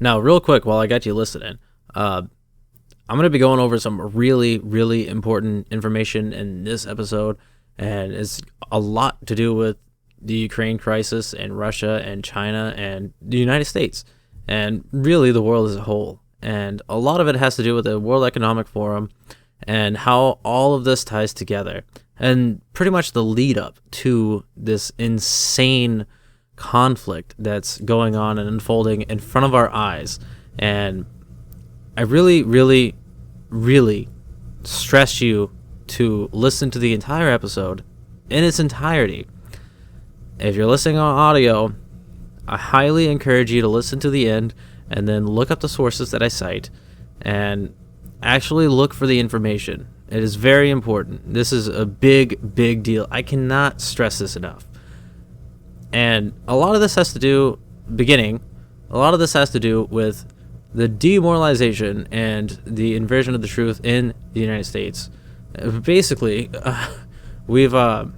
Now, real quick, while I got you listening, I'm going to be going over some really, really important information in this episode, and it's a lot to do with the Ukraine crisis and Russia and China and the United States and really the world as a whole. And a lot of it has to do with the World Economic Forum and how all of this ties together and pretty much the lead up to this insane conflict that's going on and unfolding in front of our eyes. And I really, really, really stress you to listen to the entire episode in its entirety. If you're listening on audio, I highly encourage you to listen to the end and then look up the sources that I cite and actually look for the information. It is very important. This is a big, big deal. I cannot stress this enough. And a lot of this has to do, a lot of this has to do with the demoralization and the inversion of the truth in the United States. Basically, we've fallen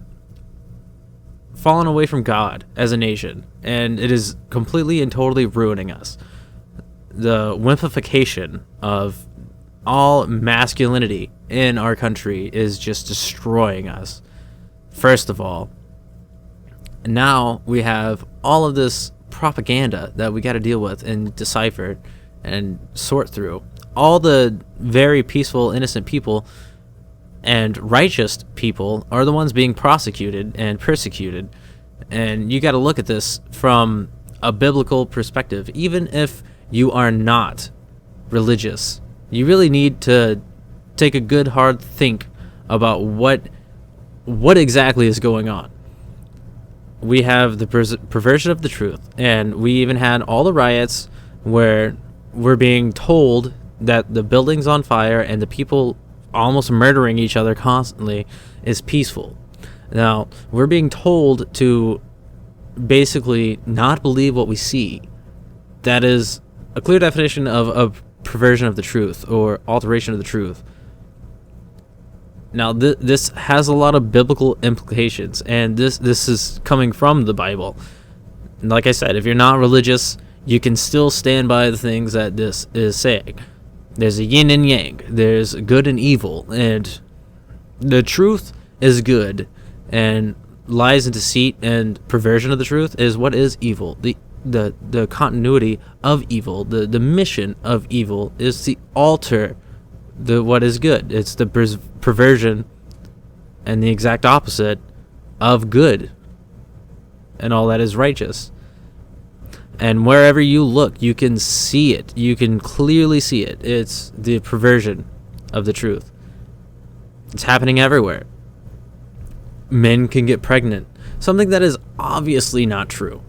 away from God as a nation, and it is completely and totally ruining us. The wimpification of all masculinity in our country is just destroying us. First of all, now we have all of this propaganda that we got to deal with and decipher and sort through. All the very peaceful, innocent people and righteous people are the ones being prosecuted and persecuted. And you got to look at this from a biblical perspective. Even if you are not religious, you really need to take a good hard think about what exactly is going on. We have the perversion of the truth, and we even had all the riots where we're being told that the building's on fire and the people almost murdering each other constantly is peaceful. Now, we're being told to basically not believe what we see. That is a clear definition of perversion of the truth or alteration of the truth. Now, this has a lot of biblical implications, and this is coming from the Bible. And like I said, if you're not religious, you can still stand by the things that this is saying. There's a yin and yang. There's good and evil, and the truth is good, and lies and deceit and perversion of the truth is what is evil. The continuity of evil, the mission of evil is to alter what is good. It's the perversion and the exact opposite of good and all that is righteous. And wherever you look, you can see it. You can clearly see it. It's the perversion of the truth. It's happening everywhere. Men can get pregnant. Something that is obviously not true.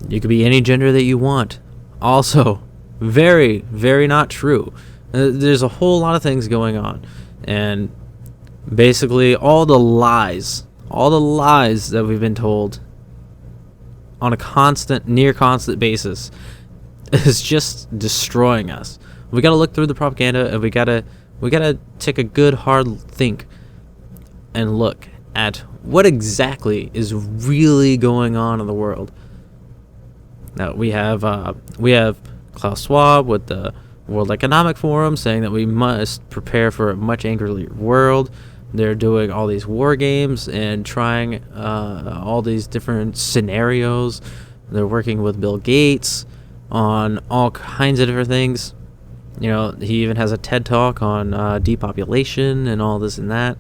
You could be any gender that you want. Also, very, very not true. There's a whole lot of things going on. And basically all the lies that we've been told on a near constant basis is just destroying us. We got to look through the propaganda, and we got to take a good hard think and look at what exactly is really going on in the world. Now we have Klaus Schwab with the World Economic Forum saying that we must prepare for a much angrier world. They're doing all these war games and trying all these different scenarios. They're working with Bill Gates on all kinds of different things. You know, he even has a TED Talk on depopulation and all this and that.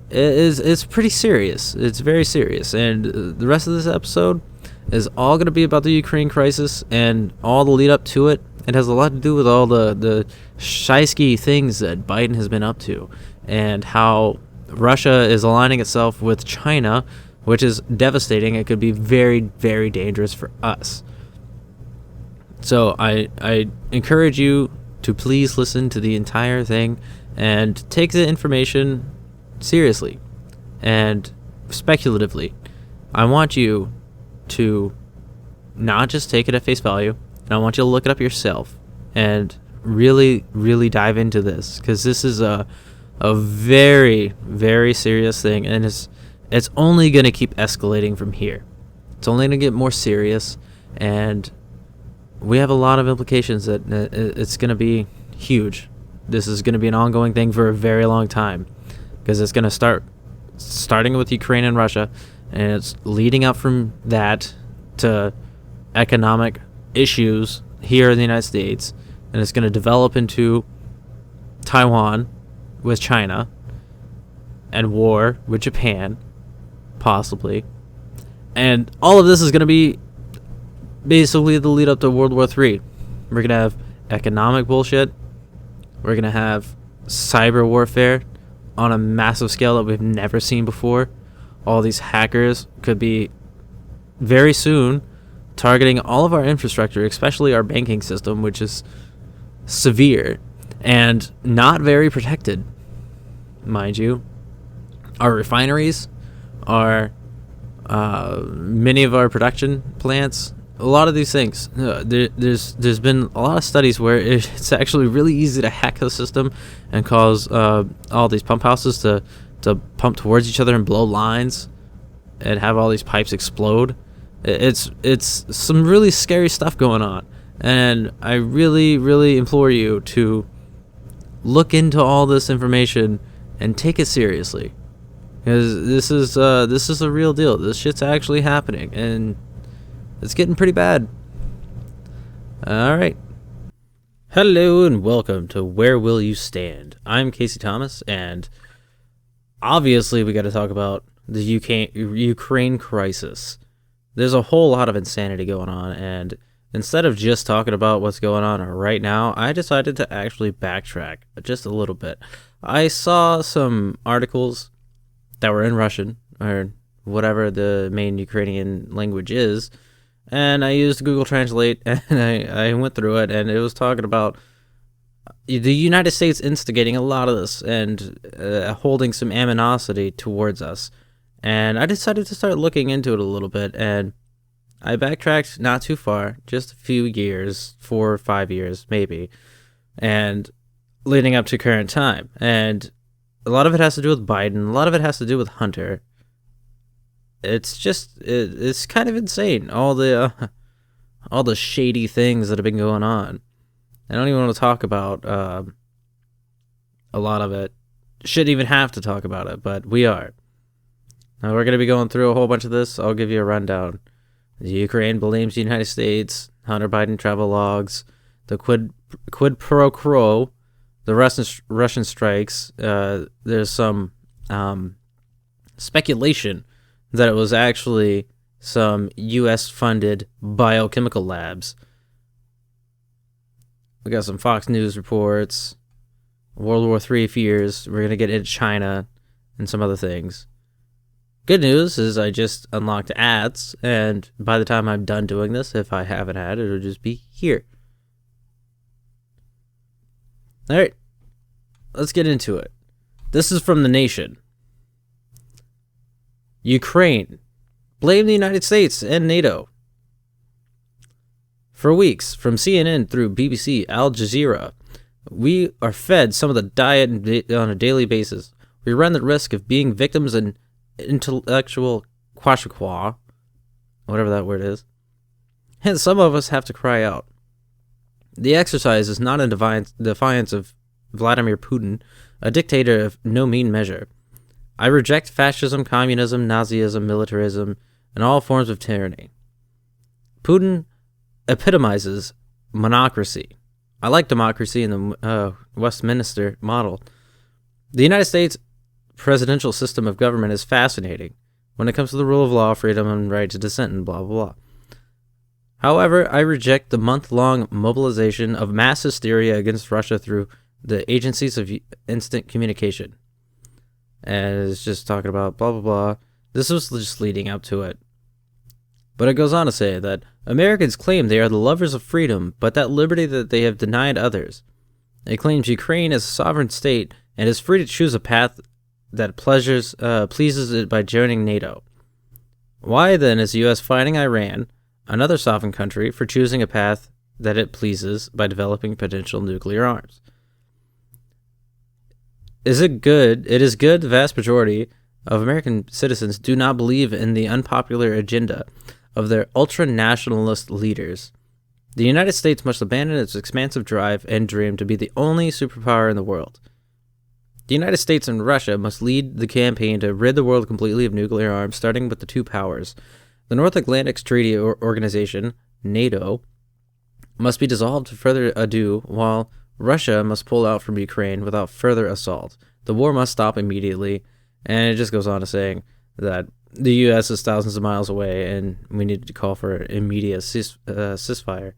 It's pretty serious. It's very serious. And the rest of this episode is all going to be about the Ukraine crisis and all the lead up to it. It has a lot to do with all the shysky things that Biden has been up to and how Russia is aligning itself with China, which is devastating. It could be very, very dangerous for us. So I encourage you to please listen to the entire thing and take the information seriously and speculatively. I want you to not just take it at face value, and I want you to look it up yourself and really, really dive into this, because this is a very, very serious thing, and it's only going to keep escalating from here. It's only going to get more serious, and we have a lot of implications that it's going to be huge. This is going to be an ongoing thing for a very long time, because it's going to starting with Ukraine and Russia, and it's leading up from that to economic issues here in the United States, and it's going to develop into Taiwan with China and war with Japan, possibly. And all of this is going to be basically the lead up to World War III. We're going to have economic bullshit. We're going to have cyber warfare on a massive scale that we've never seen before. All these hackers could be very soon targeting all of our infrastructure, especially our banking system, which is severe and not very protected, mind you. Our refineries, many of our production plants, a lot of these things. There's been a lot of studies where it's actually really easy to hack the system and cause all these pump houses to pump towards each other and blow lines and have all these pipes explode. It's some really scary stuff going on, and I really, really implore you to look into all this information and take it seriously, because this is a real deal. This shit's actually happening, and it's getting pretty bad. All right. Hello and welcome to Where Will You Stand? I'm Casey Thomas, and obviously we got to talk about the Ukraine crisis. There's a whole lot of insanity going on, and instead of just talking about what's going on right now, I decided to actually backtrack just a little bit. I saw some articles that were in Russian, or whatever the main Ukrainian language is, and I used Google Translate, and I went through it, and it was talking about the United States instigating a lot of this and holding some animosity towards us. And I decided to start looking into it a little bit, and I backtracked not too far, just a few years, 4 or 5 years maybe, and leading up to current time. And a lot of it has to do with Biden, a lot of it has to do with Hunter. It's just, it's kind of insane, all the shady things that have been going on. I don't even want to talk about a lot of it. Shouldn't even have to talk about it, but we are. Now we're going to be going through a whole bunch of this. I'll give you a rundown. The Ukraine blames the United States, Hunter Biden travel logs, the quid pro quo, the Russian strikes. There's some speculation that it was actually some U.S.-funded biochemical labs. We got some Fox News reports, World War III fears. We're going to get into China and some other things. Good news is I just unlocked ads, and by the time I'm done doing this, if I have an ad, it'll just be here. All right, let's get into it. This is from The Nation. Ukraine, blame the United States and NATO. For weeks, from CNN through BBC, Al Jazeera, we are fed some of the diet on a daily basis. We run the risk of being victims in intellectual kwashikwa, whatever that word is. Hence, some of us have to cry out. The exercise is not in defiance of Vladimir Putin, a dictator of no mean measure. I reject fascism, communism, Nazism, militarism, and all forms of tyranny. Putin epitomizes monocracy. I like democracy in the Westminster model. The United States presidential system of government is fascinating when it comes to the rule of law, freedom, and right to dissent, and blah, blah, blah. However, I reject the month-long mobilization of mass hysteria against Russia through the agencies of instant communication. And it's just talking about blah, blah, blah. This was just leading up to it. But it goes on to say that Americans claim they are the lovers of freedom, but that liberty that they have denied others. It claims Ukraine is a sovereign state and is free to choose a path that pleases it by joining NATO. Why then is the U.S. fighting Iran, another sovereign country, for choosing a path that it pleases by developing potential nuclear arms? Is it good? It is good the vast majority of American citizens do not believe in the unpopular agenda of their ultra-nationalist leaders. The United States must abandon its expansive drive and dream to be the only superpower in the world. The United States and Russia must lead the campaign to rid the world completely of nuclear arms, starting with the two powers. The North Atlantic Treaty Organization, NATO, must be dissolved to further ado, while Russia must pull out from Ukraine without further assault. The war must stop immediately, and it just goes on to saying that the U.S. is thousands of miles away, and we need to call for an immediate ceasefire.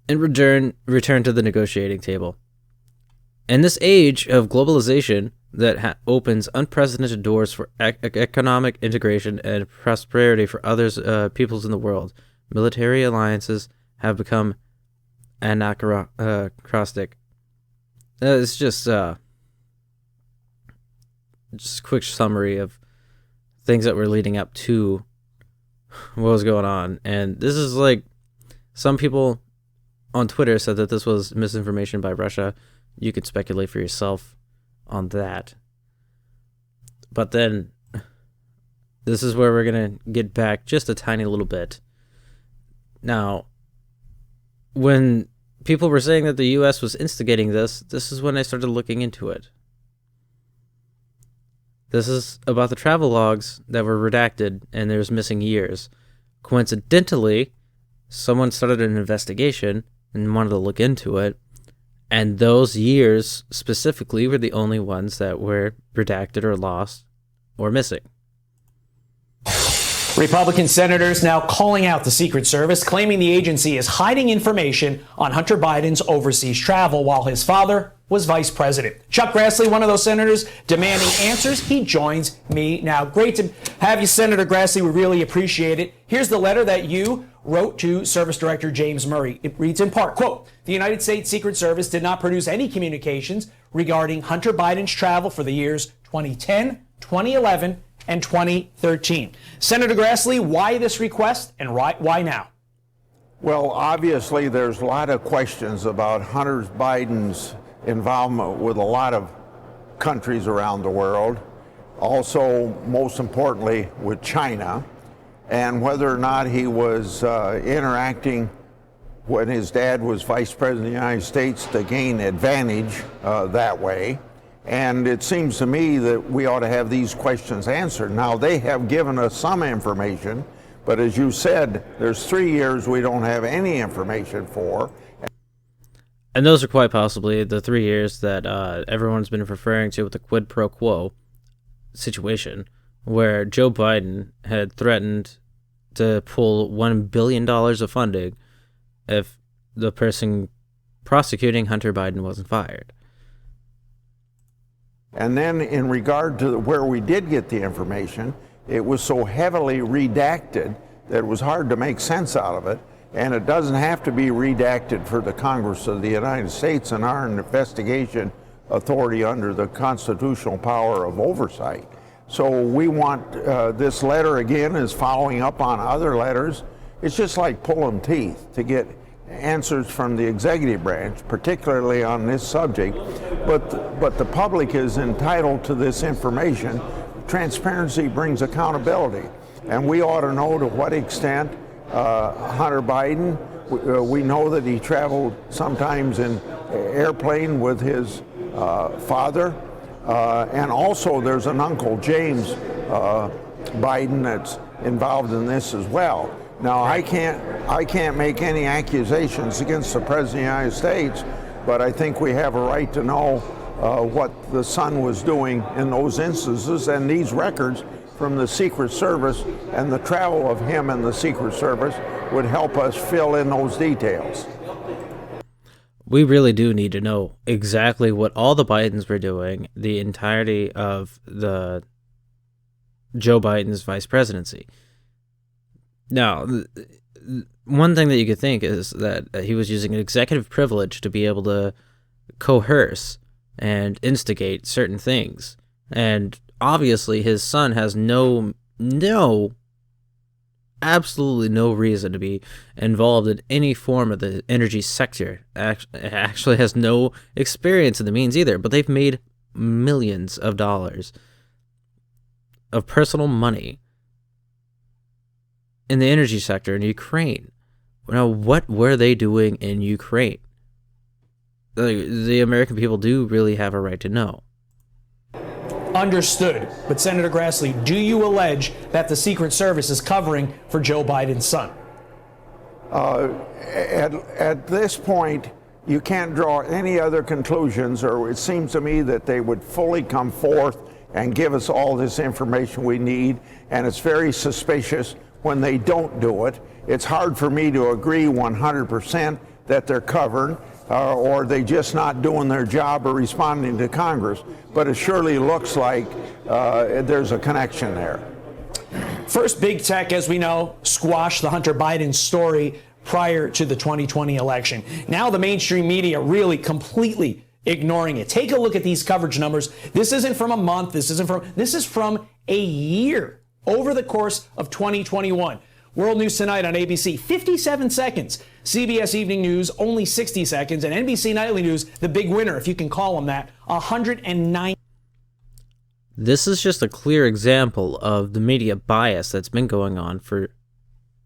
And return to the negotiating table. In this age of globalization that opens unprecedented doors for economic integration and prosperity for others, peoples in the world, military alliances have become anachronistic. It's just a quick summary of things that were leading up to what was going on. And this is like, some people on Twitter said that this was misinformation by Russia. You could speculate for yourself on that. But then, this is where we're going to get back just a tiny little bit. Now, when people were saying that the U.S. was instigating this is when I started looking into it. This is about the travel logs that were redacted and there's missing years. Coincidentally, someone started an investigation and wanted to look into it. And those years specifically were the only ones that were redacted or lost or missing. Republican senators now calling out the Secret Service, claiming the agency is hiding information on Hunter Biden's overseas travel while his father was vice president. ChuckGrassley, one of those senators, demanding answers. He joins me now. Great to have you, Senator Grassley. We really appreciate it. Here's the letter that you wrote to Service Director James Murray. It reads in part, quote, the United States Secret Service did not produce any communications regarding Hunter Biden's travel for the years 2010, 2011, and 2013. Senator Grassley, why this request and why now? Well, obviously, there's a lot of questions about Hunter Biden's involvement with a lot of countries around the world. Also, most importantly, with China, and whether or not he was interacting when his dad was vice president of the United States to gain advantage that way. And it seems to me that we ought to have these questions answered. Now, they have given us some information, but as you said, there's 3 years we don't have any information for. And those are quite possibly the 3 years that everyone's been referring to with the quid pro quo situation, where Joe Biden had threatened to pull $1 billion of funding if the person prosecuting Hunter Biden wasn't fired. And then in regard to where we did get the information, it was so heavily redacted that it was hard to make sense out of it. And it doesn't have to be redacted for the Congress of the United States and our investigation authority under the constitutional power of oversight. So we want this letter, again, is following up on other letters. It's just like pulling teeth to get answers from the executive branch, particularly on this subject. But the public is entitled to this information. Transparency brings accountability. And we ought to know to what extent Hunter Biden, we know that he traveled sometimes in airplane with his father. And also there's an Uncle James Biden that's involved in this as well. Now, I can't make any accusations against the President of the United States, but I think we have a right to know what the son was doing in those instances, and these records from the Secret Service and the travel of him and the Secret Service would help us fill in those details. We really do need to know exactly what all the Bidens were doing the entirety of the Joe Biden's vice presidency. Now, one thing that you could think is that he was using an executive privilege to be able to coerce and instigate certain things. And obviously his son has absolutely no reason to be involved in any form of the energy sector. Actually has no experience in the means either, but they've made millions of dollars of personal money in the energy sector in Ukraine. Now, what were they doing in Ukraine? The American people do really have a right to know. Understood. But Senator Grassley, do you allege that the Secret Service is covering for Joe Biden's son? At this point, you can't draw any other conclusions, or it seems to me that they would fully come forth and give us all this information we need, and it's very suspicious when they don't do it. It's hard for me to agree 100% that they're covered, or they just not doing their job or responding to Congress, but it surely looks like there's a connection there. First, big tech, as we know, squashed the Hunter Biden story prior to the 2020 election. Now the mainstream media really completely ignoring it. Take a look at these coverage numbers. This isn't from a month. This is from a year over the course of 2021. World News Tonight on ABC, 57 seconds. CBS Evening News, only 60 seconds. And NBC Nightly News, the big winner, if you can call them that, 109. This is just a clear example of the media bias that's been going on for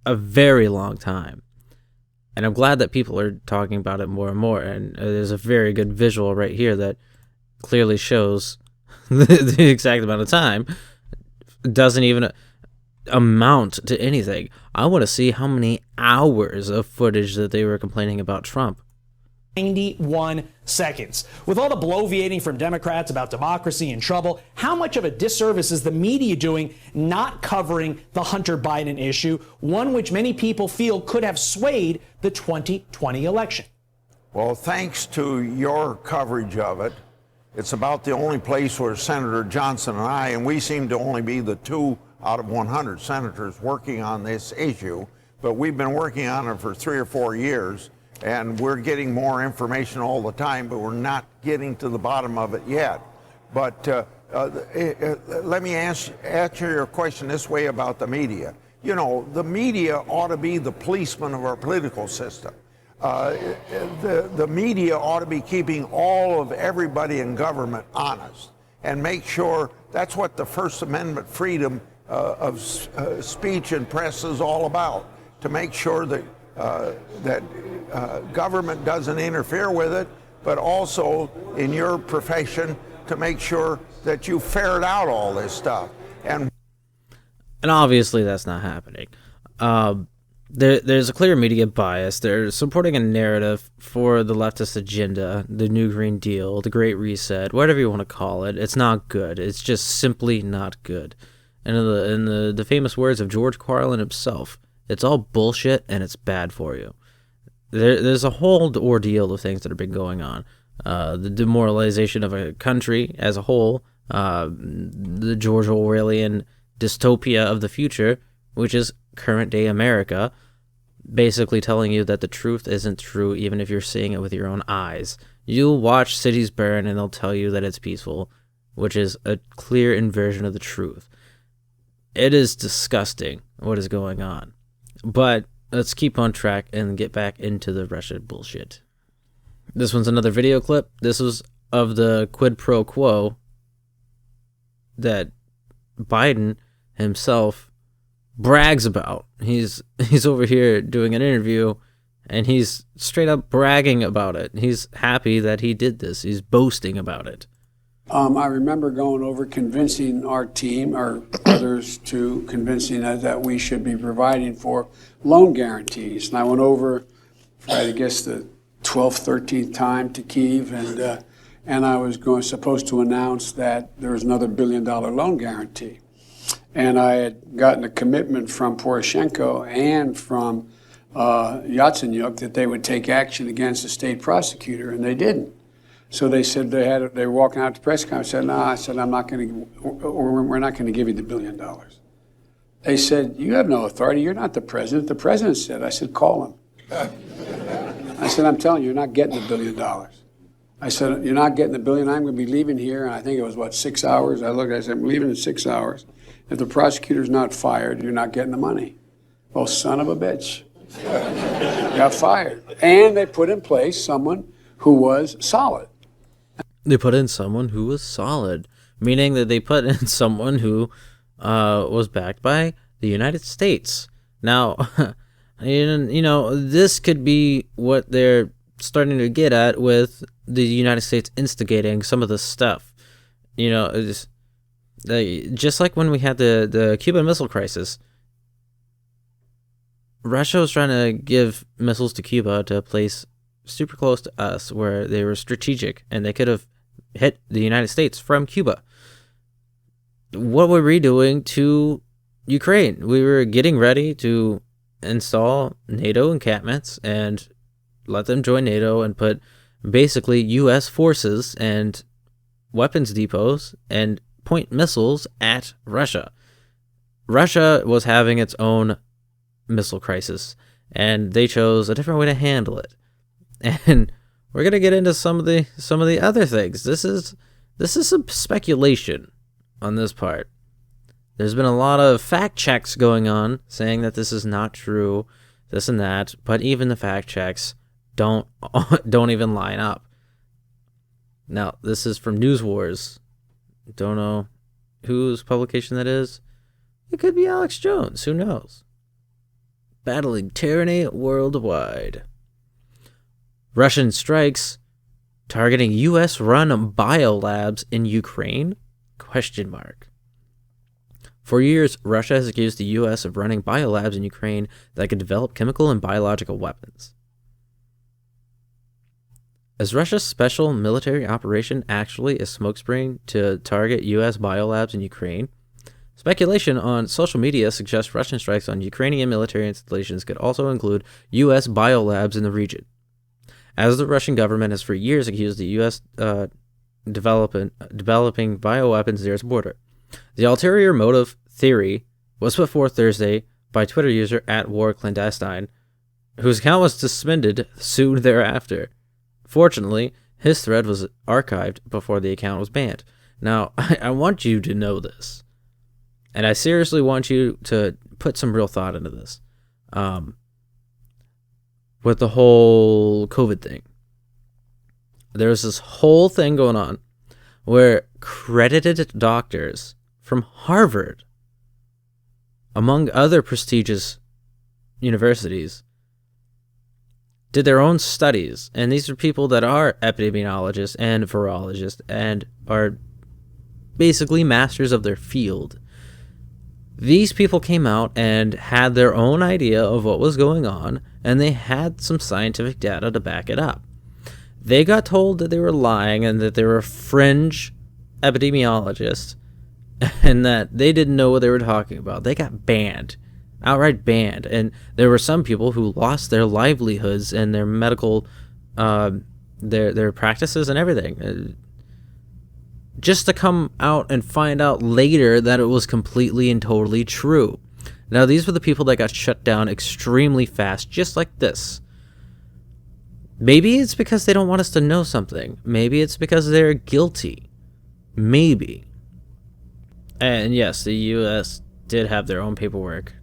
a very long time. And I'm glad that people are talking about it more and more. And there's a very good visual right here that clearly shows the exact amount of time. It doesn't even amount to anything. I want to see how many hours of footage that they were complaining about Trump. 91 seconds. With all the bloviating from Democrats about democracy in trouble, how much of a disservice is the media doing not covering the Hunter Biden issue, one which many people feel could have swayed the 2020 election? Well, thanks to your coverage of it, it's about the only place where Senator Johnson and we seem to only be the 2 out of 100 senators working on this issue, but we've been working on it for 3 or 4 years. And we're getting more information all the time, but we're not getting to the bottom of it yet. But let me answer your question this way about the media. You know, the media ought to be the policeman of our political system. The media ought to be keeping all of everybody in government honest and make sure that's what the First Amendment freedom of speech and press is all about, to make sure that government doesn't interfere with it, but also in your profession to make sure that you ferret out all this stuff. And obviously that's not happening. There's a clear media bias. They're supporting a narrative for the leftist agenda, the New Green Deal, the Great Reset, whatever you want to call it. It's not good. It's just simply not good. And in the famous words of George Carlin himself, it's all bullshit and it's bad for you. There's a whole ordeal of things that have been going on. The demoralization of a country as a whole, the George Orwellian dystopia of the future, which is current day America, basically telling you that the truth isn't true even if you're seeing it with your own eyes. You'll watch cities burn and they'll tell you that it's peaceful, which is a clear inversion of the truth. It is disgusting what is going on. But let's keep on track and get back into the Russia bullshit. This one's another video clip. This was of the quid pro quo that Biden himself brags about. He's over here doing an interview and he's straight up bragging about it. He's happy that he did this. He's boasting about it. I remember going over convincing our team or others to convincing us that we should be providing for loan guarantees. And I went over for, I guess, the 12th, 13th time to Kyiv, and I was supposed to announce that there was another $1 billion loan guarantee. And I had gotten a commitment from Poroshenko and from Yatsenyuk that they would take action against the state prosecutor, and they didn't. So they said they were walking out to press conference. I said, no, I said, we're not going to give you the $1 billion. They said, you have no authority. You're not the president. The president said. I said, call him. I said, I'm telling you, you're not getting the $1 billion. I said, you're not getting the $1 billion. I'm going to be leaving here. And I think it was, 6 hours? I said, I'm leaving in 6 hours. If the prosecutor's not fired, you're not getting the money. Well, son of a bitch. Got fired. And they put in place someone who was solid. They put in someone who was solid, meaning that they put in someone who was backed by the United States. Now, And, this could be what they're starting to get at with the United States instigating some of this stuff. It's, just like when we had the Cuban Missile Crisis, Russia was trying to give missiles to Cuba to place super close to us where they were strategic and they could have hit the United States from Cuba. What were we doing to Ukraine? We were getting ready to install NATO encampments and let them join NATO and put basically U.S. forces and weapons depots and point missiles at Russia. Russia was having its own missile crisis, and they chose a different way to handle it. And we're gonna get into some of the other things. This is some speculation on this part. There's been a lot of fact checks going on saying that this is not true, this and that, but even the fact checks don't even line up. Now, this is from News Wars. Don't know whose publication that is. It could be Alex Jones. Who knows? Battling tyranny worldwide. Russian strikes targeting U.S.-run biolabs in Ukraine? ? For years, Russia has accused the U.S. of running biolabs in Ukraine that could develop chemical and biological weapons. Is Russia's special military operation actually a smokescreen to target U.S. biolabs in Ukraine? Speculation on social media suggests Russian strikes on Ukrainian military installations could also include U.S. biolabs in the region, as the Russian government has for years accused the U.S. developing bioweapons near its border. The ulterior motive theory was put forth Thursday by Twitter user @WarClandestine, whose account was suspended soon thereafter. Fortunately, his thread was archived before the account was banned. Now, I want you to know this, and I seriously want you to put some real thought into this. With the whole COVID thing, there's this whole thing going on where credited doctors from Harvard, among other prestigious universities, did their own studies, and these are people that are epidemiologists and virologists and are basically masters of their field. These people came out and had their own idea of what was going on, and they had some scientific data to back it up. They got told that they were lying and that they were fringe epidemiologists and that they didn't know what they were talking about. They got banned. Outright banned. And there were some people who lost their livelihoods and their medical their practices and everything, just to come out and find out later that it was completely and totally true. Now, these were the people that got shut down extremely fast, just like this. Maybe it's because they don't want us to know something. Maybe it's because they're guilty. Maybe. And yes, the U.S. did have their own paperwork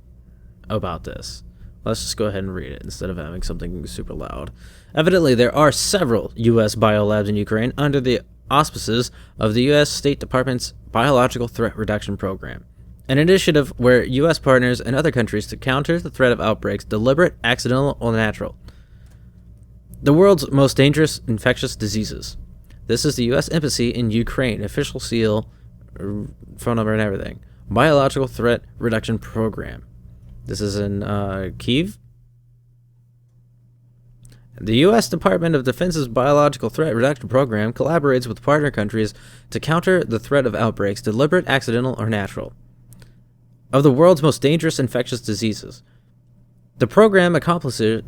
about this. Let's just go ahead and read it instead of having something super loud. Evidently, there are several U.S. biolabs in Ukraine under the auspices of the U.S. State Department's Biological Threat Reduction Program, an initiative where U.S. partners and other countries to counter the threat of outbreaks, deliberate, accidental, or natural. The world's most dangerous infectious diseases. This is the U.S. Embassy in Ukraine, official seal, phone number and everything. Biological Threat Reduction Program. This is in Kyiv. The U.S. Department of Defense's Biological Threat Reduction Program collaborates with partner countries to counter the threat of outbreaks, deliberate, accidental, or natural, of the world's most dangerous infectious diseases. The program accomplishes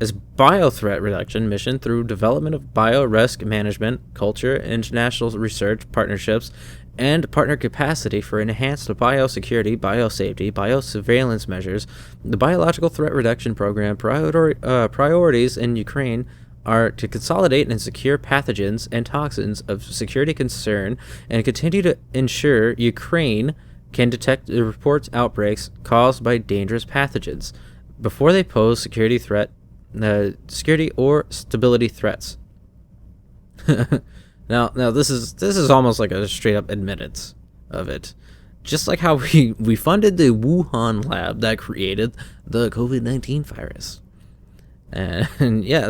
its biothreat reduction mission through development of biorisk management, culture, international research partnerships, and partner capacity for enhanced biosecurity, biosafety, biosurveillance measures. The Biological Threat Reduction Program priorities in Ukraine are to consolidate and secure pathogens and toxins of security concern and continue to ensure Ukraine can detect and report outbreaks caused by dangerous pathogens before they pose security or stability threats. Now this is almost like a straight up admittance of it. Just like how we funded the Wuhan lab that created the COVID-19 virus. And yeah,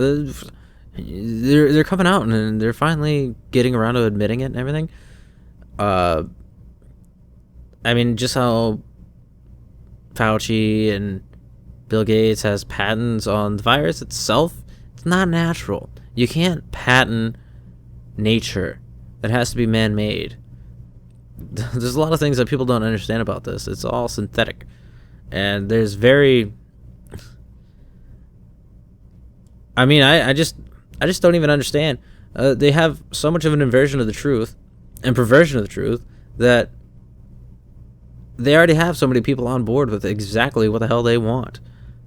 they're coming out and they're finally getting around to admitting it and everything. I mean, just how Fauci and Bill Gates has patents on the virus itself, it's not natural. You can't patent nature. It has to be man-made. There's a lot of things that people don't understand about this. It's all synthetic. And there's very... I mean, I just don't even understand. They have so much of an inversion of the truth and perversion of the truth that they already have so many people on board with exactly what the hell they want.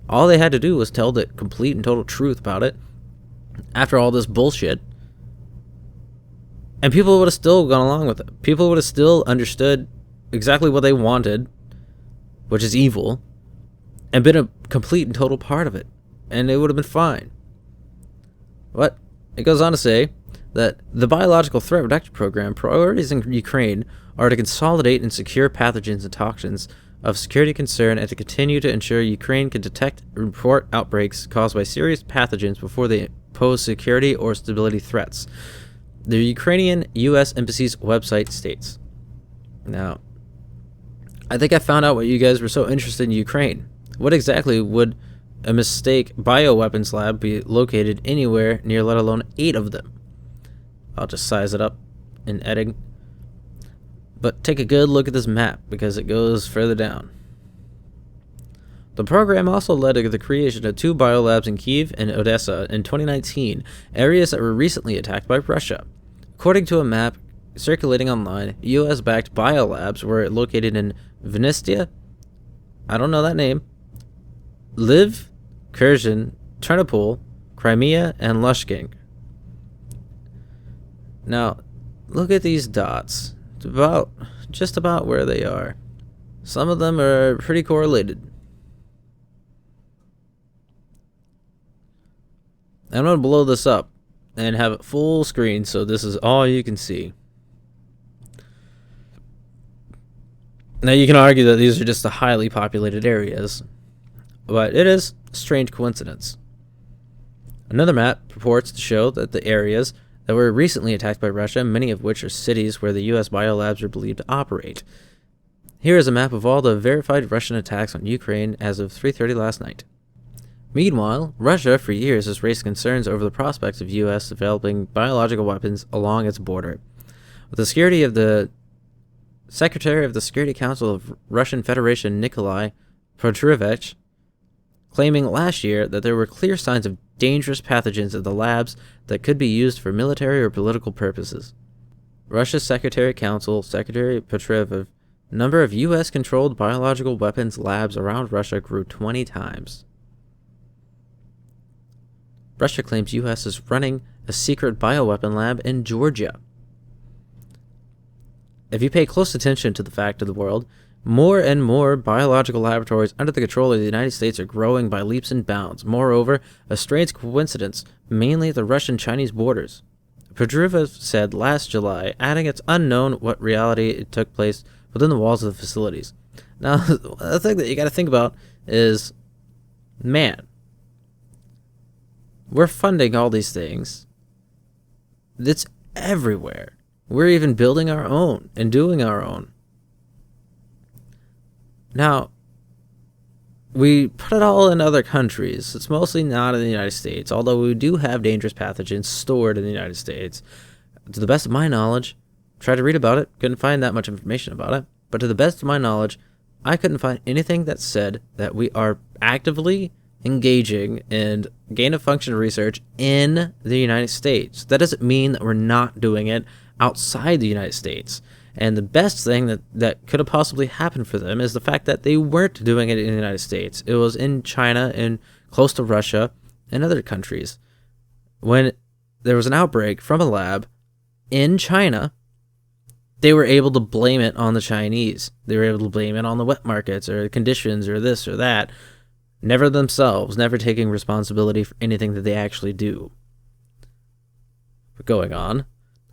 All they had to do was tell the complete and total truth about it after all this bullshit, and people would have still gone along with it. People would have still understood exactly what they wanted, which is evil, and been a complete and total part of it, and it would have been fine. But it goes on to say that the biological threat reduction program priorities in Ukraine are to consolidate and secure pathogens and toxins of security concern and to continue to ensure Ukraine can detect and report outbreaks caused by serious pathogens before they pose security or stability threats. The Ukrainian U.S. Embassy's website states. Now, I think I found out why you guys were so interested in Ukraine. What exactly would a mistake bioweapons lab be located anywhere near, let alone 8 of them? I'll just size it up in editing. But take a good look at this map because it goes further down. The program also led to the creation of 2 biolabs in Kyiv and Odessa in 2019, areas that were recently attacked by Russia. According to a map circulating online, US-backed biolabs were located in Vinnytsia, I don't know that name, Lviv, Kherson, Ternopil, Crimea, and Lushking. Now, look at these dots. It's just about where they are. Some of them are pretty correlated. I'm going to blow this up and have it full screen so this is all you can see. Now you can argue that these are just the highly populated areas, but it is a strange coincidence. Another map purports to show that the areas that were recently attacked by Russia, many of which are cities where the US biolabs are believed to operate. Here is a map of all the verified Russian attacks on Ukraine as of 3:30 last night. Meanwhile, Russia for years has raised concerns over the prospects of US developing biological weapons along its border. With the security of the Secretary of the Security Council of Russian Federation Nikolai Proturevich claiming last year that there were clear signs of dangerous pathogens in the labs that could be used for military or political purposes. Russia's Secretary Council Secretary Proturevich number of US-controlled biological weapons labs around Russia grew 20 times. Russia claims US is running a secret bioweapon lab in Georgia. If you pay close attention to the fact of the world, more and more biological laboratories under the control of the United States are growing by leaps and bounds. Moreover, a strange coincidence, mainly at the Russian-Chinese borders. Proturevich said last July, adding it's unknown what reality it took place within the walls of the facilities. Now, the thing that you got to think about is, man, we're funding all these things. It's everywhere. We're even building our own and doing our own. Now, we put it all in other countries. It's mostly not in the United States, although we do have dangerous pathogens stored in the United States. To the best of my knowledge, tried to read about it, couldn't find that much information about it, but to the best of my knowledge, I couldn't find anything that said that we are actively engaging in gain-of-function research in the United States. That doesn't mean that we're not doing it outside the United States. And the best thing that could have possibly happened for them is the fact that they weren't doing it in the United States. It was in China and close to Russia and other countries. When there was an outbreak from a lab in China, they were able to blame it on the Chinese. They were able to blame it on the wet markets or conditions or this or that. Never themselves, never taking responsibility for anything that they actually do. But going on,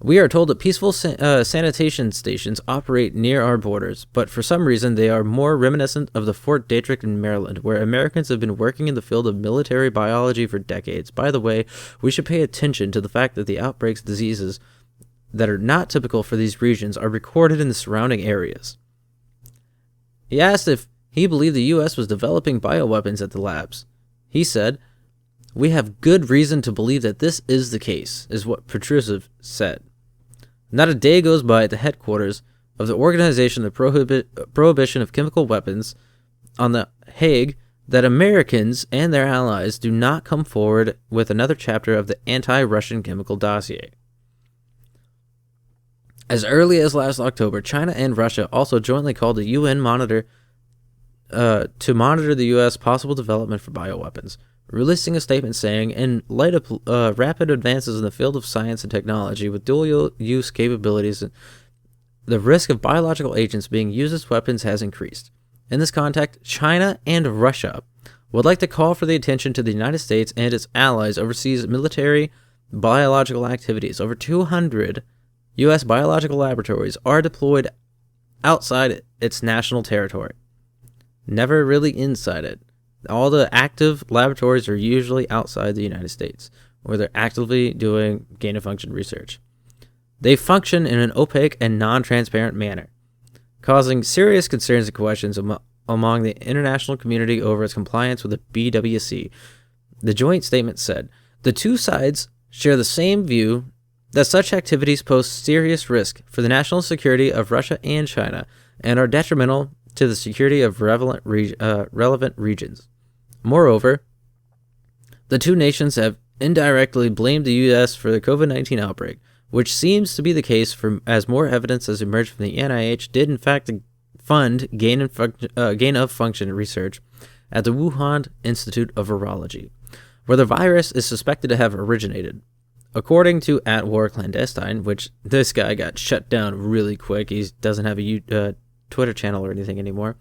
We are told that peaceful sanitation stations operate near our borders, but for some reason they are more reminiscent of the Fort Detrick in Maryland, where Americans have been working in the field of military biology for decades. By the way, we should pay attention to the fact that the outbreaks of diseases that are not typical for these regions are recorded in the surrounding areas. He asked if he believed the U.S. was developing bioweapons at the labs. He said, "We have good reason to believe that this is the case," is what Petrusev said. Not a day goes by at the headquarters of the Organization of Prohibition of Chemical Weapons on the Hague that Americans and their allies do not come forward with another chapter of the anti-Russian chemical dossier. As early as last October, China and Russia also jointly called the UN to monitor the U.S. possible development for bioweapons, releasing a statement saying, "In light of rapid advances in the field of science and technology with dual-use capabilities, the risk of biological agents being used as weapons has increased. In this context, China and Russia would like to call for the attention to the United States and its allies overseas military biological activities. Over 200 U.S. biological laboratories are deployed outside its national territory, never really inside it. All the active laboratories are usually outside the United States, where they're actively doing gain-of-function research. They function in an opaque and non-transparent manner, causing serious concerns and questions among the international community over its compliance with the BWC." The joint statement said, "The two sides share the same view that such activities pose serious risk for the national security of Russia and China and are detrimental to the security of relevant regions. Moreover, the two nations have indirectly blamed the U.S. for the COVID-19 outbreak, which seems to be the case as more evidence has emerged from the NIH did in fact fund gain-of-function research at the Wuhan Institute of Virology, where the virus is suspected to have originated. According to At War Clandestine, which this guy got shut down really quick, he doesn't have a Twitter channel or anything anymore,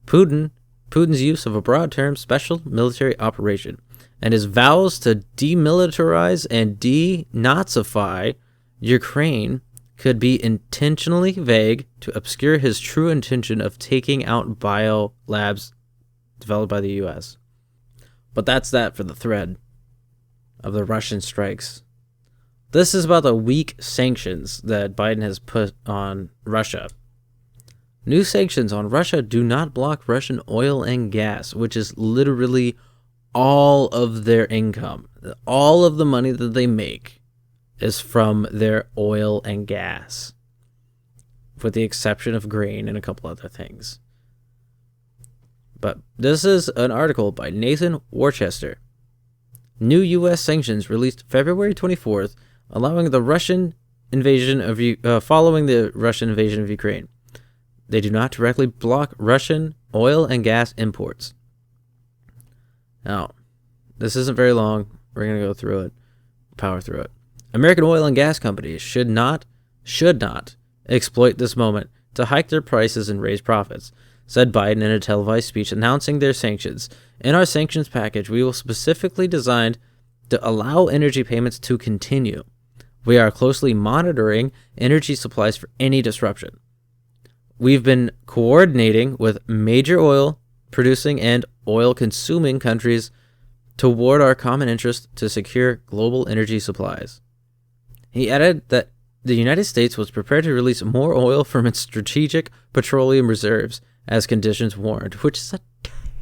Putin's use of a broad term special military operation and his vows to demilitarize and denazify Ukraine could be intentionally vague to obscure his true intention of taking out biolabs developed by the U.S. But that's that for the thread of the Russian strikes. This is about the weak sanctions that Biden has put on Russia. New sanctions on Russia do not block Russian oil and gas, which is literally all of their income. All of the money that they make is from their oil and gas, with the exception of grain and a couple other things. But this is an article by Nathan Worcester. New U.S. sanctions released February 24th, allowing the Russian invasion of following the Russian invasion of Ukraine. They do not directly block Russian oil and gas imports. Now, this isn't very long. We're going to go through it, power through it. American oil and gas companies should not exploit this moment to hike their prices and raise profits, said Biden in a televised speech announcing their sanctions. In our sanctions package, we will specifically designed to allow energy payments to continue. We are closely monitoring energy supplies for any disruption. We've been coordinating with major oil producing and oil consuming countries toward our common interest to secure global energy supplies. He added that the United States was prepared to release more oil from its strategic petroleum reserves as conditions warrant, which is a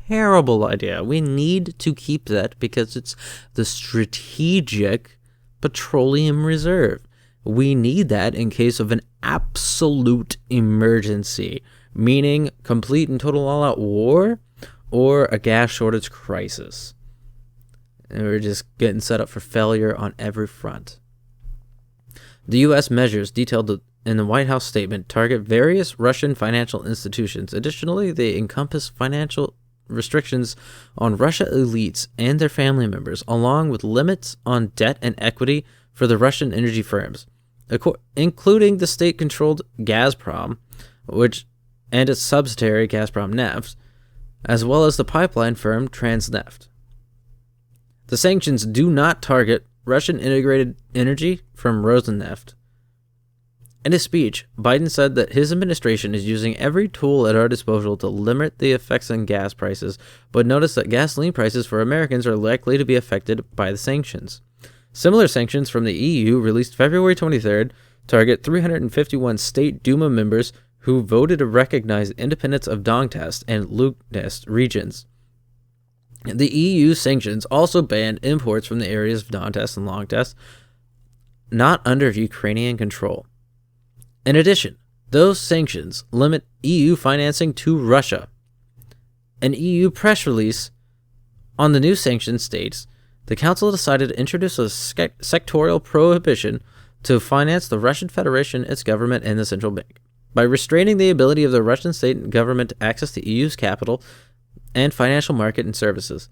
terrible idea. We need to keep that because it's the strategic petroleum reserve. We need that in case of an absolute emergency, meaning complete and total all-out war or a gas shortage crisis. And we're just getting set up for failure on every front. The U.S. measures detailed in the White House statement target various Russian financial institutions. Additionally, they encompass financial restrictions on Russia elites and their family members, along with limits on debt and equity for the Russian energy firms, including the state-controlled Gazprom, and its subsidiary Gazprom Neft, as well as the pipeline firm Transneft. The sanctions do not target Russian integrated energy from Rosneft. In his speech, Biden said that his administration is using every tool at our disposal to limit the effects on gas prices, but noticed that gasoline prices for Americans are likely to be affected by the sanctions. Similar sanctions from the EU, released February 23rd, target 351 state Duma members who voted to recognize the independence of Donetsk and Lugansk regions. The EU sanctions also banned imports from the areas of Donetsk and Lugansk not under Ukrainian control. In addition, those sanctions limit EU financing to Russia. An EU press release on the new sanctions states the Council decided to introduce a sectorial prohibition to finance the Russian Federation, its government, and the central bank. By restraining the ability of the Russian state and government to access the EU's capital and financial market and services,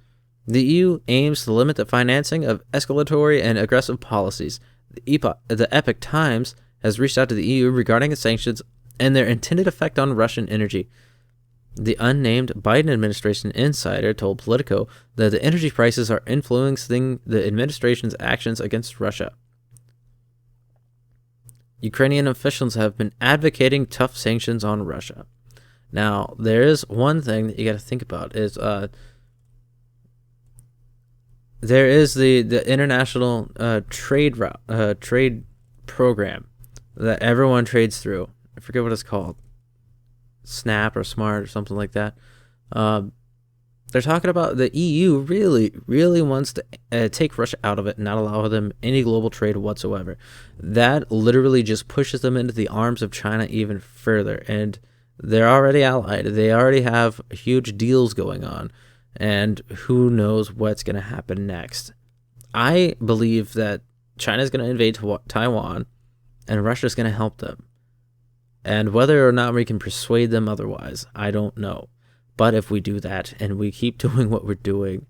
the EU aims to limit the financing of escalatory and aggressive policies. The Epoch Times has reached out to the EU regarding the sanctions and their intended effect on Russian energy. The unnamed Biden administration insider told Politico that the energy prices are influencing the administration's actions against Russia. Ukrainian officials have been advocating tough sanctions on Russia. Now, there is one thing that you got to think about is there is the international trade program that everyone trades through. I forget what it's called. Snap or Smart or something like that. They're talking about the EU really wants to take Russia out of it and not allow them any global trade whatsoever. That literally just pushes them into the arms of China even further. And they're already allied. They already have huge deals going on. And who knows what's going to happen next. I believe that China's going to invade Taiwan and Russia's going to help them. And whether or not we can persuade them otherwise, I don't know. But if we do that and we keep doing what we're doing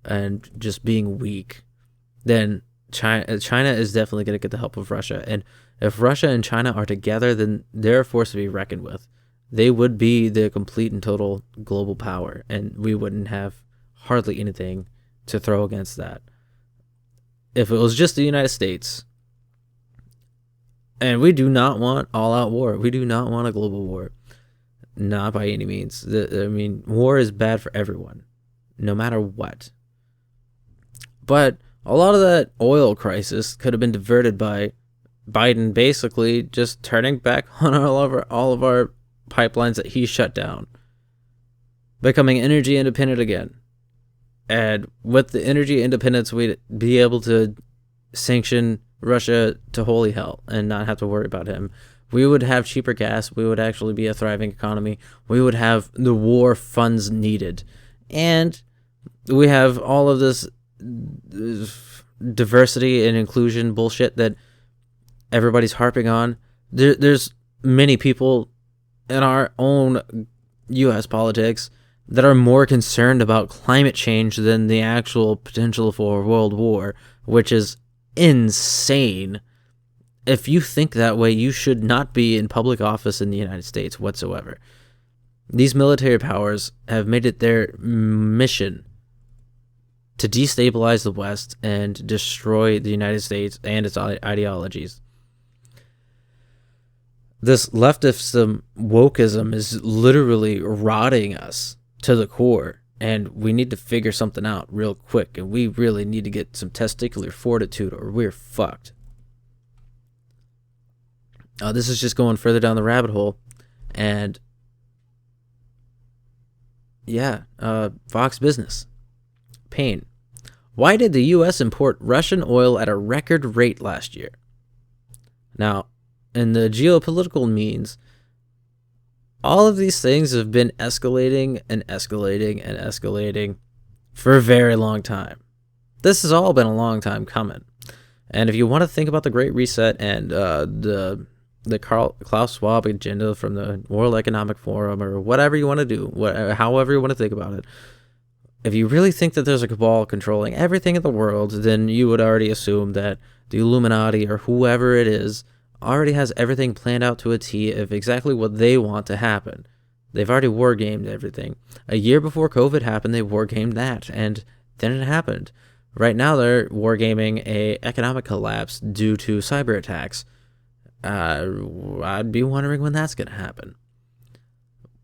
and just being weak, then China is definitely going to get the help of Russia. And if Russia and China are together, then they're a force to be reckoned with. They would be the complete and total global power, and we wouldn't have hardly anything to throw against that. If it was just the United States, and we do not want all-out war. We do not want a global war. Not by any means. War is bad for everyone, no matter what. But a lot of that oil crisis could have been diverted by Biden basically just turning back on all of our pipelines that he shut down, becoming energy independent again. And with the energy independence, we'd be able to sanction Russia to holy hell and not have to worry about him. We would have cheaper gas. We would actually be a thriving economy. We would have the war funds needed. And we have all of this diversity and inclusion bullshit that everybody's harping on. There's many people in our own U.S. politics that are more concerned about climate change than the actual potential for a world war, which is insane. If you think that way, you should not be in public office in the United States whatsoever. These military powers have made it their mission to destabilize the West and destroy the United States and its ideologies. This leftism, wokeism is literally rotting us to the core, and we need to figure something out real quick, and we really need to get some testicular fortitude or we're fucked. This is just going further down the rabbit hole, and Fox Business. Payne. Why did the U.S. import Russian oil at a record rate last year? Now, in the geopolitical means, all of these things have been escalating and escalating and escalating for a very long time. This has all been a long time coming. And if you want to think about the Great Reset and the Klaus Schwab agenda from the World Economic Forum or whatever you want to do, however you want to think about it, if you really think that there's a cabal controlling everything in the world, then you would already assume that the Illuminati or whoever it is already has everything planned out to a T of exactly what they want to happen. They've already war-gamed everything. A year before COVID happened, they war-gamed that, and then it happened. Right now, they're wargaming a economic collapse due to cyber attacks. I'd be wondering when that's going to happen.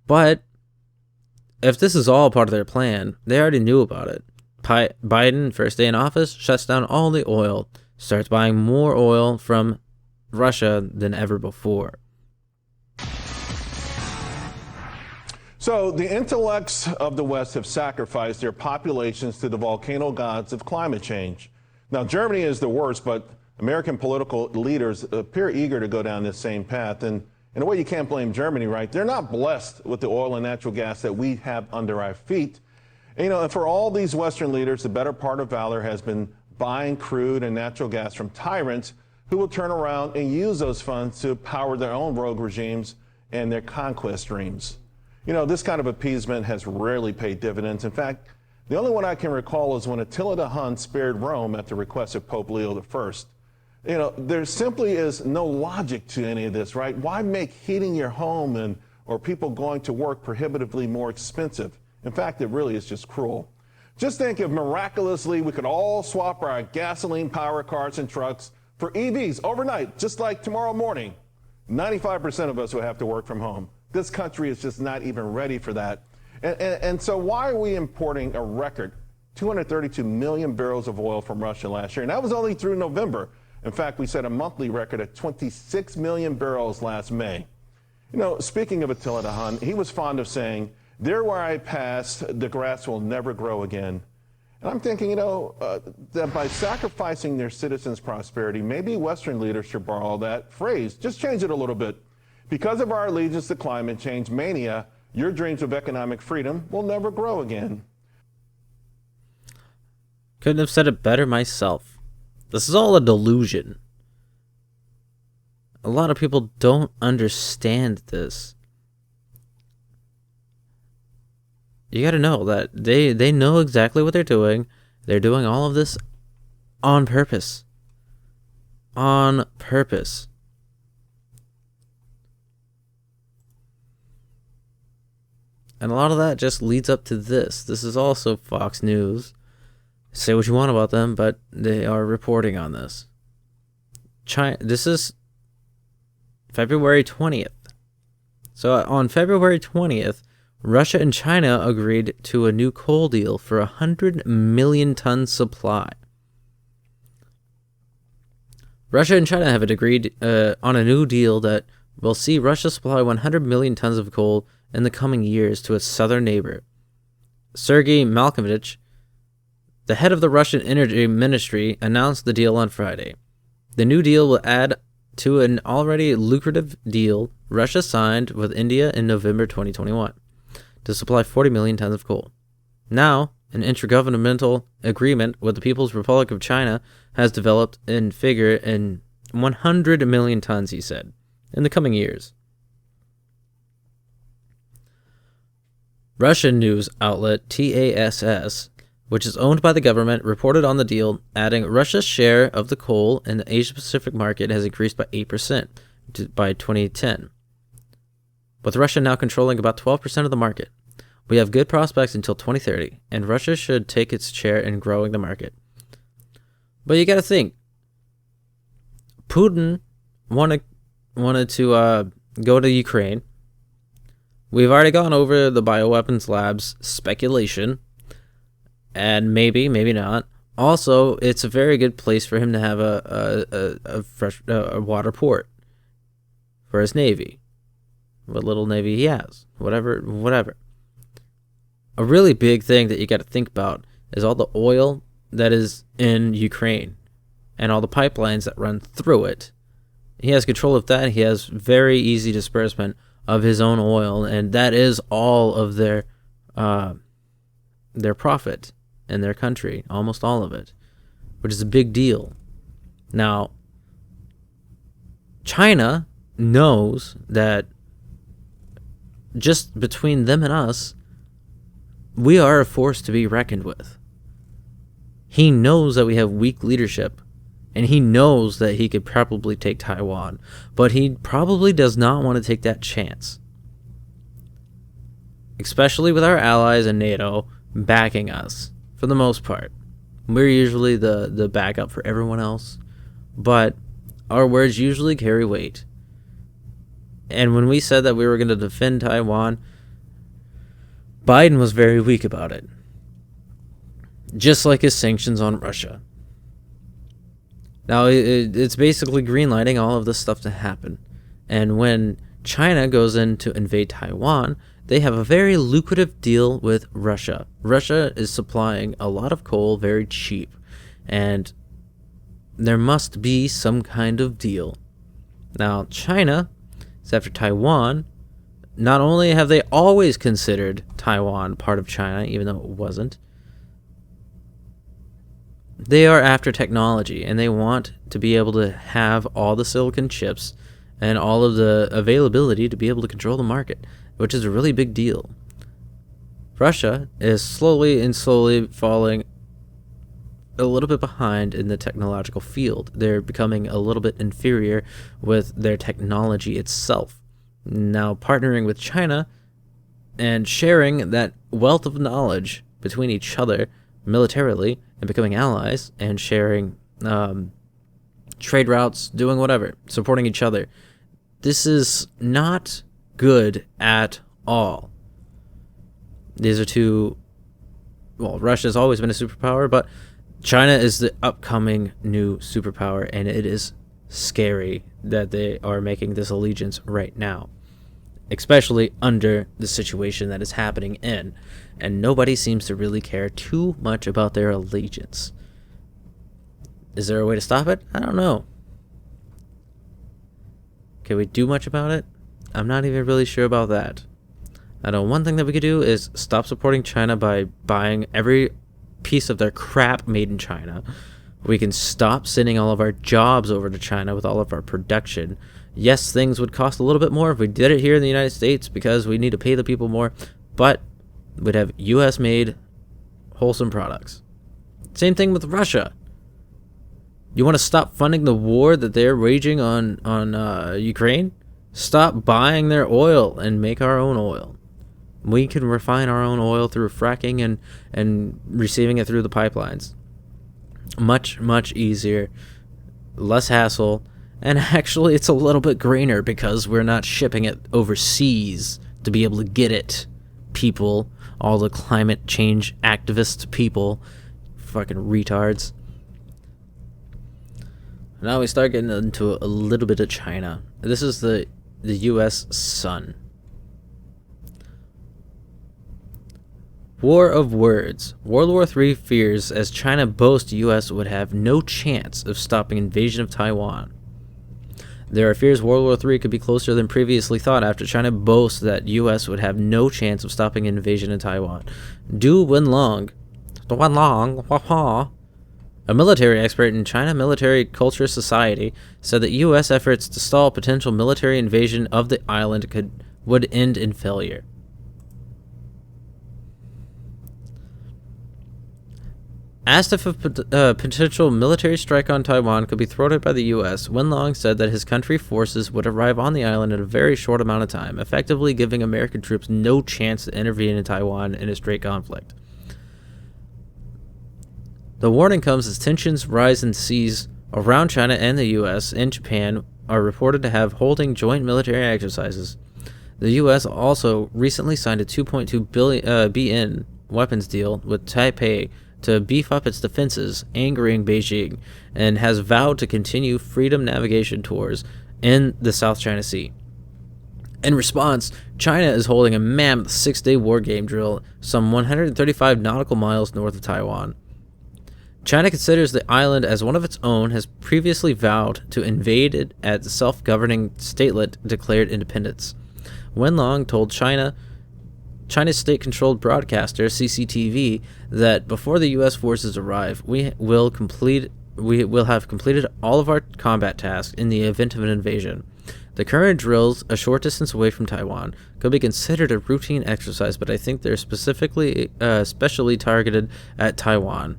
But if this is all part of their plan, they already knew about it. Biden, first day in office, shuts down all the oil, starts buying more oil from Russia than ever before. So the intellects of the West have sacrificed their populations to the volcano gods of climate change. Now, Germany is the worst, but American political leaders appear eager to go down this same path. And in a way, you can't blame Germany, right? They're not blessed with the oil and natural gas that we have under our feet. And for all these Western leaders, the better part of valor has been buying crude and natural gas from tyrants who will turn around and use those funds to power their own rogue regimes and their conquest dreams. This kind of appeasement has rarely paid dividends. In fact, the only one I can recall is when Attila the Hun spared Rome at the request of Pope Leo I. There simply is no logic to any of this, right? Why make heating your home or people going to work prohibitively more expensive? In fact, it really is just cruel. Just think if miraculously we could all swap our gasoline-powered cars and trucks for EVs overnight, just like tomorrow morning. 95% of us would have to work from home. This country is just not even ready for that. And so why are we importing a record 232 million barrels of oil from Russia last year? And that was only through November. In fact, we set a monthly record at 26 million barrels last May. Speaking of Attila the Hun, he was fond of saying, "There where I pass, the grass will never grow again." And I'm thinking, that by sacrificing their citizens' prosperity, maybe Western leaders should borrow that phrase. Just change it a little bit. Because of our allegiance to climate change mania, your dreams of economic freedom will never grow again. Couldn't have said it better myself. This is all a delusion. A lot of people don't understand this. You gotta know that they know exactly what they're doing. They're doing all of this on purpose. On purpose. And a lot of that just leads up to this. This is also Fox News. Say what you want about them, but they are reporting on this. This is February 20th. So on February 20th, Russia and China agreed to a new coal deal for 100 million ton supply. Russia and China have agreed on a new deal that will see Russia supply 100 million tons of coal in the coming years to its southern neighbor. Sergei Malkovich, the head of the Russian Energy Ministry, announced the deal on Friday. The new deal will add to an already lucrative deal Russia signed with India in November 2021 to supply 40 million tons of coal. Now, an intergovernmental agreement with the People's Republic of China has developed in figure in 100 million tons, he said, in the coming years. Russian news outlet TASS, which is owned by the government, reported on the deal, adding Russia's share of the coal in the Asia-Pacific market has increased by 8% by 2010, with Russia now controlling about 12% of the market. We have good prospects until 2030, and Russia should take its share in growing the market. But you got to think, Putin wanted to go to Ukraine. We've already gone over the bioweapons labs speculation, and maybe not. Also, it's a very good place for him to have a water port for his navy, what little navy he has, whatever. A really big thing that you got to think about is all the oil that is in Ukraine and all the pipelines that run through it. He has control of that. He has very easy disbursement of his own oil, and that is all of their profit in their country, almost all of it, which is a big deal. Now, China knows that just between them and us, we are a force to be reckoned with. He knows that we have weak leadership, and he knows that he could probably take Taiwan, but he probably does not want to take that chance. Especially with our allies in NATO backing us, for the most part. We're usually the backup for everyone else, but our words usually carry weight. And when we said that we were going to defend Taiwan, Biden was very weak about it. Just like his sanctions on Russia. Now, it's basically greenlighting all of this stuff to happen. And when China goes in to invade Taiwan, they have a very lucrative deal with Russia. Russia is supplying a lot of coal very cheap. And there must be some kind of deal. Now, China is after Taiwan. Not only have they always considered Taiwan part of China, even though it wasn't, they are after technology, and they want to be able to have all the silicon chips and all of the availability to be able to control the market, which is a really big deal. Russia is slowly falling a little bit behind in the technological field. They're becoming a little bit inferior with their technology itself. Now, partnering with China and sharing that wealth of knowledge between each other militarily and becoming allies and sharing trade routes, doing whatever, supporting each other. This is not good at all. These are two, well, Russia's always been a superpower, but China is the upcoming new superpower, and it is scary that they are making this allegiance right now, especially under the situation that is happening in, and nobody seems to really care too much about their allegiance. Is there a way to stop it? I don't know. Can we do much about it? I'm not even really sure about that. I know one thing that we could do is stop supporting China by buying every piece of their crap made in China. We can stop sending all of our jobs over to China with all of our production. Yes, things would cost a little bit more if we did it here in the United States because we need to pay the people more, but we'd have US made wholesome products. Same thing with Russia. You want to stop funding the war that they're waging on Ukraine? Stop buying their oil and make our own oil. We can refine our own oil through fracking and receiving it through the pipelines. Much, much easier, less hassle, and actually it's a little bit greener because we're not shipping it overseas to be able to get it. People, all the climate change activist people, fucking retards. Now we start getting into a little bit of China. This is the U.S. sun. War of words. World War III fears as China boasts U.S. would have no chance of stopping invasion of Taiwan. There are fears World War III could be closer than previously thought after China boasts that U.S. would have no chance of stopping invasion in Taiwan. Du Wenlong, a military expert in China Military Culture Society, said that U.S. efforts to stall potential military invasion of the island would end in failure. Asked if a potential military strike on Taiwan could be thwarted by the U.S., Wenlong said that his country forces would arrive on the island in a very short amount of time, effectively giving American troops no chance to intervene in Taiwan in a straight conflict. The warning comes as tensions rise in seas around China, and the U.S. and Japan are reported to have holding joint military exercises. The U.S. also recently signed a $2.2 billion weapons deal with Taipei to beef up its defenses, angering Beijing, and has vowed to continue freedom navigation tours in the South China Sea. In response, China is holding a mammoth 6-day war game drill some 135 nautical miles north of Taiwan. China considers the island as one of its own, has previously vowed to invade it as the self-governing statelet declared independence. Wenlong told China's state-controlled broadcaster, CCTV, that before the U.S. forces arrive, we will have completed all of our combat tasks in the event of an invasion. The current drills, a short distance away from Taiwan, could be considered a routine exercise, but I think they're specifically targeted at Taiwan.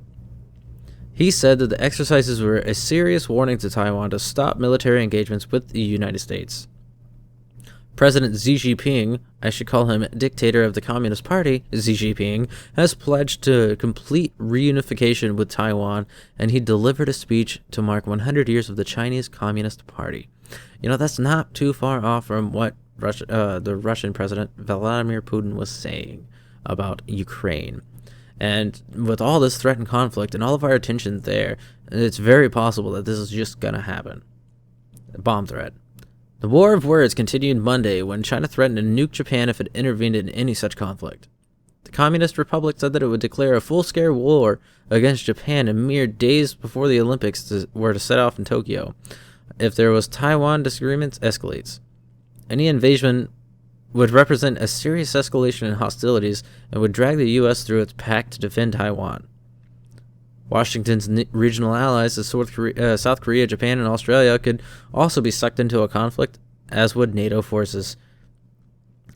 He said that the exercises were a serious warning to Taiwan to stop military engagements with the United States. President Xi Jinping, I should call him dictator of the Communist Party, Xi Jinping, has pledged to complete reunification with Taiwan, and he delivered a speech to mark 100 years of the Chinese Communist Party. You know, that's not too far off from what the Russian President Vladimir Putin was saying about Ukraine. And with all this threat and conflict and all of our attention there, it's very possible that this is just going to happen. A bomb threat. The war of words continued Monday when China threatened to nuke Japan if it intervened in any such conflict. The Communist Republic said that it would declare a full-scale war against Japan a mere days before the Olympics were to set off in Tokyo. If there was Taiwan disagreements escalates. Any invasion would represent a serious escalation in hostilities and would drag the U.S. through its pact to defend Taiwan. Washington's regional allies, South Korea, Japan, and Australia, could also be sucked into a conflict, as would NATO forces,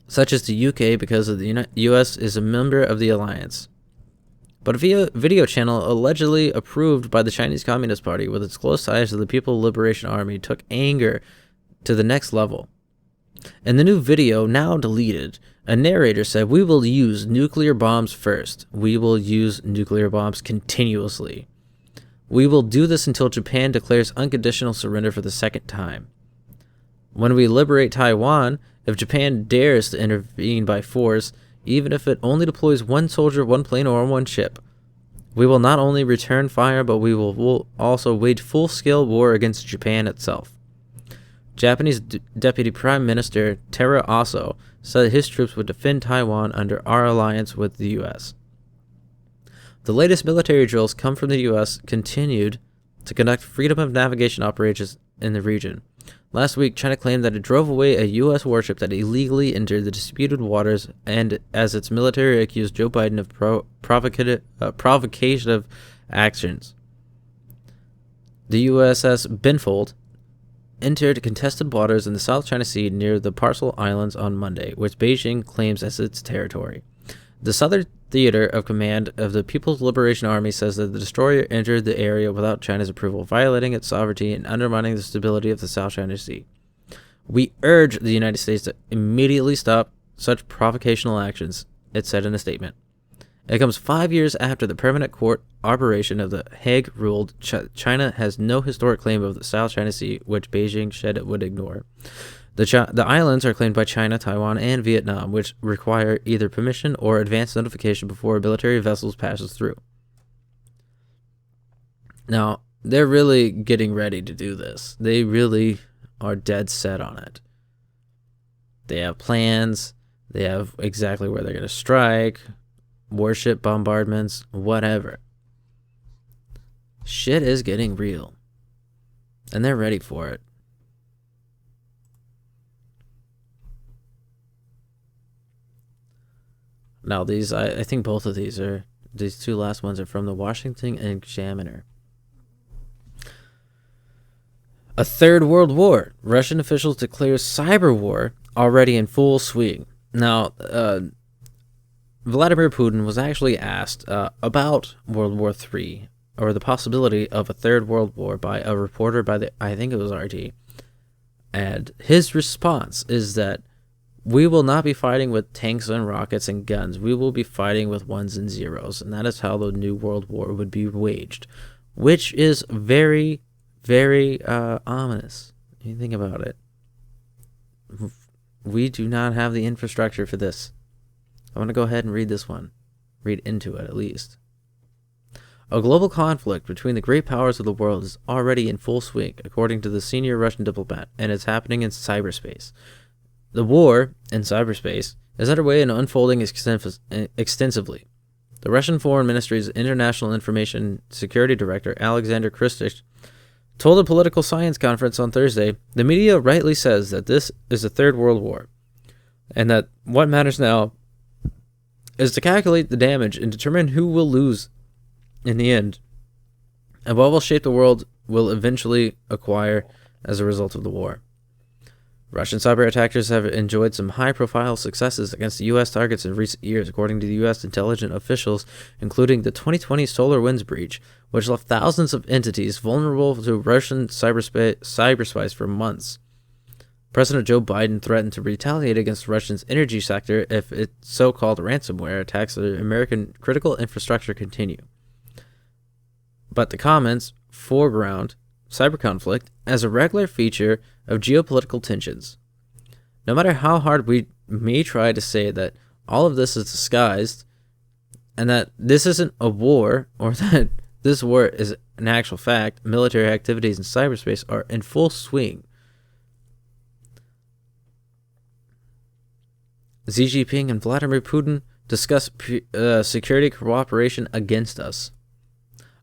such as the UK, because the U.S. is a member of the alliance. But a video channel allegedly approved by the Chinese Communist Party with its close ties to the People's Liberation Army took anger to the next level. In the new video, now deleted, a narrator said, "We will use nuclear bombs first. We will use nuclear bombs continuously. We will do this until Japan declares unconditional surrender for the second time. When we liberate Taiwan, if Japan dares to intervene by force, even if it only deploys one soldier, one plane, or one ship, we will not only return fire, but we will also wage full-scale war against Japan itself." Japanese Deputy Prime Minister Taro Aso said his troops would defend Taiwan under our alliance with the U.S. The latest military drills come from the U.S. continued to conduct freedom of navigation operations in the region. Last week, China claimed that it drove away a U.S. warship that illegally entered the disputed waters, and as its military accused Joe Biden of provocative actions. The USS Benfold entered contested waters in the South China Sea near the Parcel Islands on Monday, which Beijing claims as its territory. The Southern Theater of Command of the People's Liberation Army says that the destroyer entered the area without China's approval, violating its sovereignty and undermining the stability of the South China Sea. "We urge the United States to immediately stop such provocational actions," it said in a statement. It comes 5 years after the permanent court arbitration of The Hague ruled China has no historic claim of the South China Sea, which Beijing said it would ignore. The islands are claimed by China, Taiwan, and Vietnam, which require either permission or advance notification before military vessels passes through. Now, they're really getting ready to do this. They really are dead set on it. They have plans. They have exactly where they're going to strike. Warship bombardments, whatever. Shit is getting real. And they're ready for it. Now, I think both of these two last ones are from the Washington Examiner. A third world war. Russian officials declare cyber war already in full swing. Now, Vladimir Putin was actually asked about World War III, or the possibility of a third world war, by a reporter by I think it was RT. And his response is that we will not be fighting with tanks and rockets and guns. We will be fighting with ones and zeros. And that is how the new world war would be waged, which is very, very ominous. You think about it. We do not have the infrastructure for this. I want to go ahead and read this one. Read into it, at least. A global conflict between the great powers of the world is already in full swing, according to the senior Russian diplomat, and it's happening in cyberspace. The war in cyberspace is underway and unfolding extensively. The Russian Foreign Ministry's International Information Security Director, Alexander Kristich, told a political science conference on Thursday, the media rightly says that this is a third world war, and that what matters now is to calculate the damage and determine who will lose in the end, and what will shape the world will eventually acquire as a result of the war. Russian cyber attackers have enjoyed some high-profile successes against the U.S. targets in recent years, according to the U.S. intelligence officials, including the 2020 SolarWinds breach, which left thousands of entities vulnerable to Russian cyber spies for months. President Joe Biden threatened to retaliate against Russia's energy sector if its so-called ransomware attacks on American critical infrastructure continue. But the comments foreground cyber conflict as a regular feature of geopolitical tensions. No matter how hard we may try to say that all of this is disguised and that this isn't a war or that this war is an actual fact, military activities in cyberspace are in full swing. Xi Jinping and Vladimir Putin discuss security cooperation against us.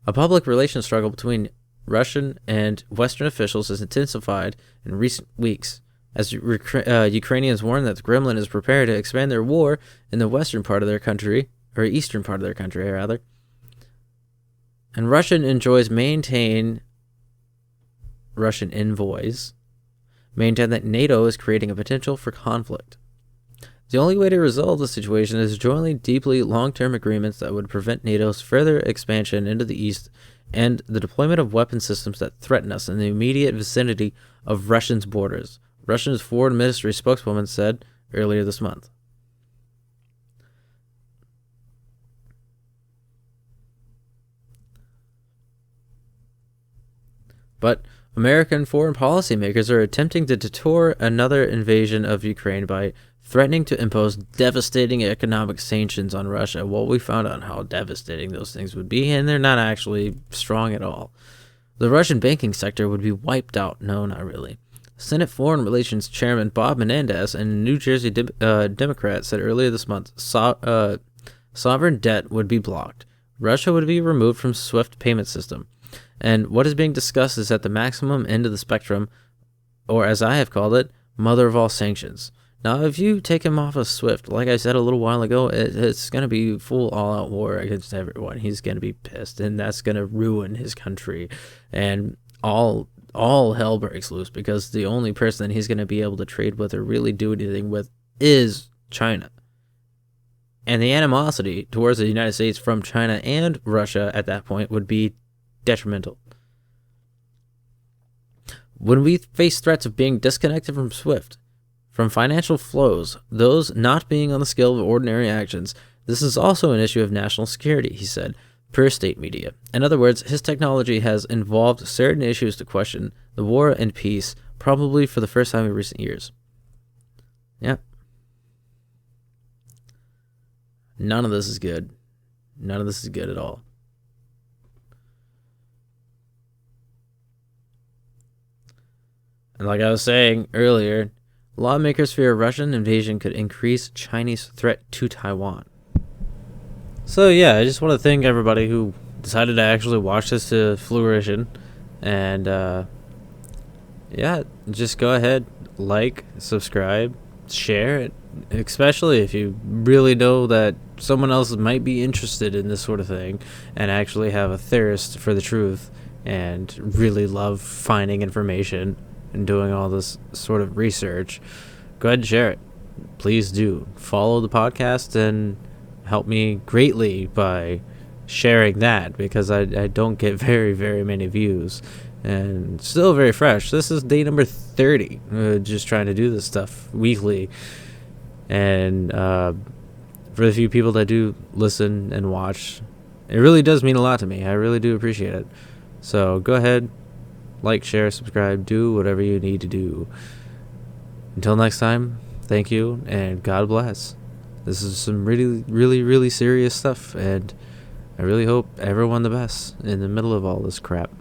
A public relations struggle between Russian and Western officials has intensified in recent weeks, as Ukrainians warn that the Kremlin is prepared to expand their war in the western part of their country, or eastern part of their country, rather. And Russian envoys maintain that NATO is creating a potential for conflict. The only way to resolve the situation is jointly deeply long-term agreements that would prevent NATO's further expansion into the east and the deployment of weapon systems that threaten us in the immediate vicinity of Russia's borders, Russia's foreign ministry spokeswoman said earlier this month. But American foreign policymakers are attempting to deter another invasion of Ukraine by threatening to impose devastating economic sanctions on Russia. Well, we found out how devastating those things would be, and they're not actually strong at all. The Russian banking sector would be wiped out. No, not really. Senate Foreign Relations Chairman Bob Menendez and a New Jersey Democrat said earlier this month sovereign debt would be blocked. Russia would be removed from SWIFT payment system. And what is being discussed is at the maximum end of the spectrum, or as I have called it, mother of all sanctions. Now, if you take him off of SWIFT, like I said a little while ago, it's going to be full all-out war against everyone. He's going to be pissed, and that's going to ruin his country. And all hell breaks loose because the only person that he's going to be able to trade with or really do anything with is China. And the animosity towards the United States from China and Russia at that point would be detrimental. When we face threats of being disconnected from SWIFT, from financial flows, those not being on the scale of ordinary actions, this is also an issue of national security, he said, per state media. In other words, his technology has involved certain issues to question the war and peace, probably for the first time in recent years. Yeah. None of this is good. None of this is good at all. And like I was saying earlier, lawmakers fear a Russian invasion could increase Chinese threat to Taiwan. So yeah, I just want to thank everybody who decided to actually watch this to fruition. And yeah, just go ahead, like, subscribe, share it, especially if you really know that someone else might be interested in this sort of thing and actually have a thirst for the truth and really love finding information and doing all this sort of research. Go ahead and share it. Please do. Follow the podcast and help me greatly by sharing that, because I don't get very, very many views. And still very fresh. This is day number 30. Just trying to do this stuff weekly. And for the few people that do listen and watch, it really does mean a lot to me. I really do appreciate it. So go ahead, like, share, subscribe, do whatever you need to do. Until next time, thank you, and God bless. This is some really, really, really serious stuff, and I really hope everyone the best in the middle of all this crap.